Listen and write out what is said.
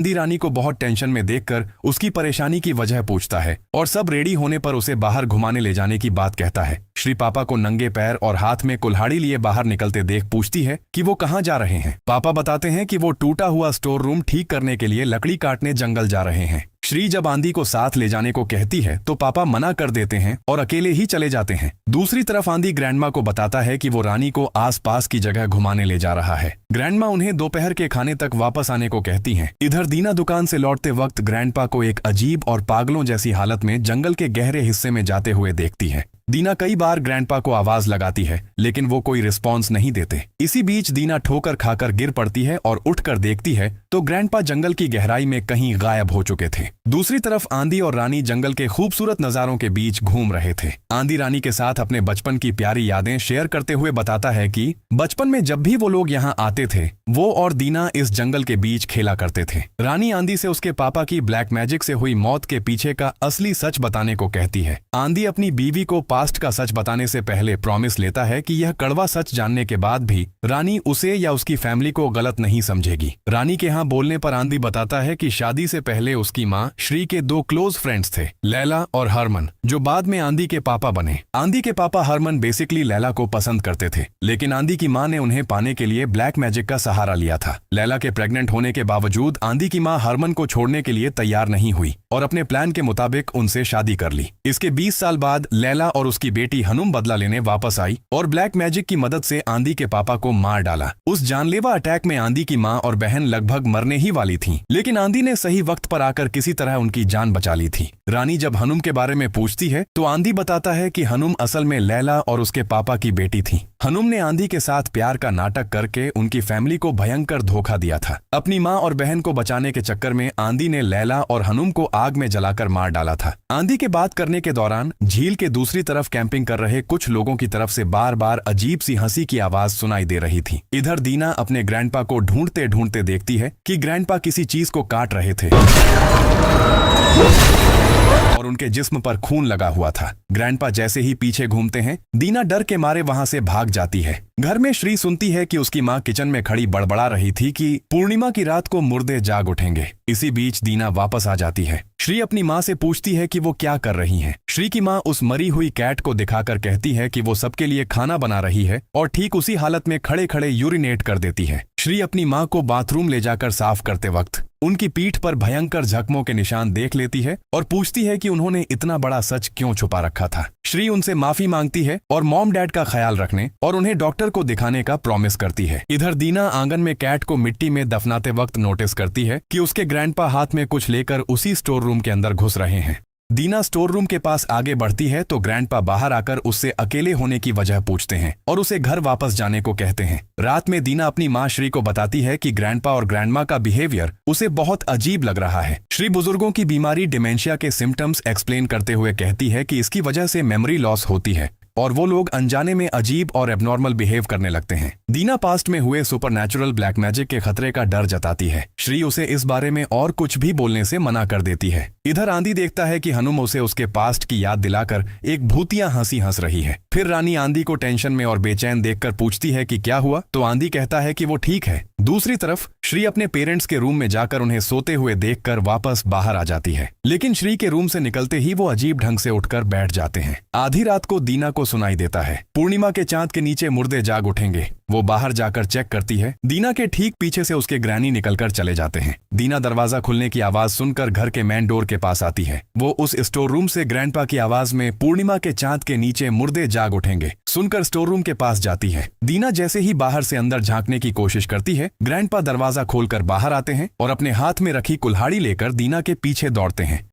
आंधी रानी को बहुत टेंशन में देखकर उसकी परेशानी की वजह पूछता है और सब रेडी होने पर उसे बाहर घुमाने ले जाने की बात कहता है। श्री पापा को नंगे पैर और हाथ में कुल्हाड़ी लिए बाहर निकलते देख पूछती है कि वो कहाँ जा रहे हैं। पापा बताते हैं कि वो टूटा हुआ स्टोर रूम ठीक करने के लिए लकड़ी काटने जंगल जा रहे हैं। श्री जब आंधी को साथ ले जाने को कहती है तो पापा मना कर देते हैं और अकेले ही चले जाते हैं। दूसरी तरफ आंधी ग्रैंडमा को बताता है कि वो रानी को आसपास की जगह घुमाने ले जा रहा है। ग्रैंडमा उन्हें दोपहर के खाने तक वापस आने को कहती हैं। इधर दीना दुकान से लौटते वक्त ग्रैंडपा को एक अजीब और पागलों जैसी हालत में जंगल के गहरे हिस्से में जाते हुए देखती है। दीना कई बार ग्रैंडपा को आवाज लगाती है लेकिन वो कोई रिस्पॉन्स नहीं देते। इसी बीच दीना ठोकर खाकर गिर पड़ती है और उठकर देखती है तो ग्रैंडपा जंगल की गहराई में कहीं गायब हो चुके थे। दूसरी तरफ आंधी और रानी जंगल के खूबसूरत नजारों के बीच घूम रहे थे। आंधी रानी के साथ अपने बचपन की प्यारी यादें शेयर करते हुए बताता है कि बचपन में जब भी वो लोग यहाँ आते थे वो और दीना इस जंगल के बीच खेला करते थे। रानी आंधी से उसके पापा की ब्लैक मैजिक से हुई मौत के पीछे का असली सच बताने को कहती है। आंधी अपनी बीवी को पास्ट का सच बताने से पहले प्रॉमिस लेता है कि यह कड़वा सच जानने के बाद भी रानी उसे या उसकी फैमिली को गलत नहीं समझेगी। रानी के यहाँ बोलने पर आंधी बताता है कि शादी से पहले उसकी माँ श्री के दो क्लोज फ्रेंड्स थे, लैला और हरमन, जो बाद में आंधी के पापा बने। आंधी के पापा हरमन बेसिकली लैला को पसंद करते थे लेकिन आंधी की माँ ने उन्हें पाने के लिए ब्लैक मैजिक का सहारा लिया था। लैला के प्रेग्नेंट होने के बावजूद आंधी की माँ हरमन को छोड़ने के लिए तैयार नहीं हुई और अपने प्लान के मुताबिक उनसे शादी कर ली। इसके 20 साल बाद लैला और उसकी बेटी हनुम बदला लेने वापस आई और ब्लैक मैजिक की मदद से आंधी के पापा को मार डाला। उस जानलेवा अटैक में आंधी की माँ और बहन लगभग मरने ही वाली थीं, लेकिन आंधी ने सही वक्त पर आकर किसी तरह उनकी जान बचा ली थी। रानी जब हनुम के बारे में पूछती है तो आंधी बताता है कि हनुम असल में लैला और उसके पापा की बेटी थी। हनुम ने आंधी के साथ प्यार का नाटक करके उनकी फैमिली को भयंकर धोखा दिया था। अपनी माँ और बहन को बचाने के चक्कर में आंधी ने लैला और हनुम को आग में जलाकर मार डाला था। आंधी के बात करने के दौरान झील के दूसरी तरफ कैंपिंग कर रहे कुछ लोगों की तरफ से बार बार अजीब सी हंसी की आवाज सुनाई दे रही थी। इधर दीना अपने ग्रैंडपा को ढूंढते ढूंढते देखती है कि ग्रैंडपा किसी चीज को काट रहे थे और उनके जिस्म पर खून लगा हुआ था। ग्रैंडपा जैसे ही पीछे घूमते हैं दीना डर के मारे वहां से भाग जाती है। घर में श्री सुनती है कि उसकी माँ किचन में खड़ी बड़बड़ा रही थी कि पूर्णिमा की रात को मुर्दे जाग उठेंगे। इसी बीच दीना वापस आ जाती है। श्री अपनी माँ से पूछती है कि वो क्या कर रही हैं। श्री की माँ उस मरी हुई कैट को दिखाकर कहती है कि वो सबके लिए खाना बना रही है और ठीक उसी हालत में खड़े खड़े यूरिनेट कर देती है। श्री अपनी माँ को बाथरूम ले जाकर साफ करते वक्त उनकी पीठ पर भयंकर जख्मों के निशान देख लेती है और पूछती है कि उन्होंने इतना बड़ा सच क्यों छुपा रखा था। श्री उनसे माफी मांगती है और मॉम डैड का ख्याल रखने और उन्हें डॉक्टर को दिखाने का प्रॉमिस करती है। इधर दीना आंगन में कैट को मिट्टी में दफनाते वक्त नोटिस करती है कि उसके ग्रैंडपा हाथ में कुछ लेकर उसी स्टोर रूम के अंदर घुस रहे हैं। दीना स्टोर रूम के पास आगे बढ़ती है तो ग्रैंडपा बाहर आकर उससे अकेले होने की वजह पूछते हैं और उसे घर वापस जाने को कहते हैं। रात में दीना अपनी माँ श्री को बताती है कि ग्रैंडपा और ग्रैंडमा का बिहेवियर उसे बहुत अजीब लग रहा है। श्री बुजुर्गों की बीमारी डिमेंशिया के सिम्टम्स एक्सप्लेन करते हुए कहती है कि इसकी वजह से मेमोरी लॉस होती है और वो लोग अनजाने में अजीब और एबनॉर्मल बिहेव करने लगते हैं। दीना पास्ट में हुए सुपरनैचुरल ब्लैक मैजिक के खतरे का डर जताती है। श्री उसे इस बारे में और कुछ भी बोलने से मना कर देती है। इधर आंधी देखता है कि हनुम उसे उसके पास्ट की याद दिलाकर एक भूतिया हंसी हंस रही है। फिर रानी आंधी को टेंशन में और बेचैन देखकर पूछती है कि क्या हुआ, तो आंधी कहता है कि वो ठीक है। दूसरी तरफ श्री अपने पेरेंट्स के रूम में जाकर उन्हें सोते हुए देखकर वापस बाहर आ जाती है, लेकिन श्री के रूम से निकलते ही वो अजीब ढंग से उठकर बैठ जाते हैं। आधी रात को दीना को सुनाई देता है, पूर्णिमा के चांद के नीचे मुर्दे जाग उठेंगे। वो बाहर जाकर चेक करती है। दीना के ठीक पीछे से उसके ग्रैनी निकलकर चले जाते हैं। दीना दरवाजा खुलने की आवाज सुनकर घर के मेन डोर के पास आती है। वो उस स्टोर रूम से ग्रैंडपा की आवाज में पूर्णिमा के चांद के नीचे मुर्दे जाग उठेंगे सुनकर स्टोर रूम के पास जाती है। दीना जैसे ही बाहर से अंदर झांकने की कोशिश करती है, ग्रैंडपा दरवाजा खोलकर बाहर आते हैं और अपने हाथ में रखी कुल्हाड़ी लेकर दीना के पीछे दौड़ते हैं।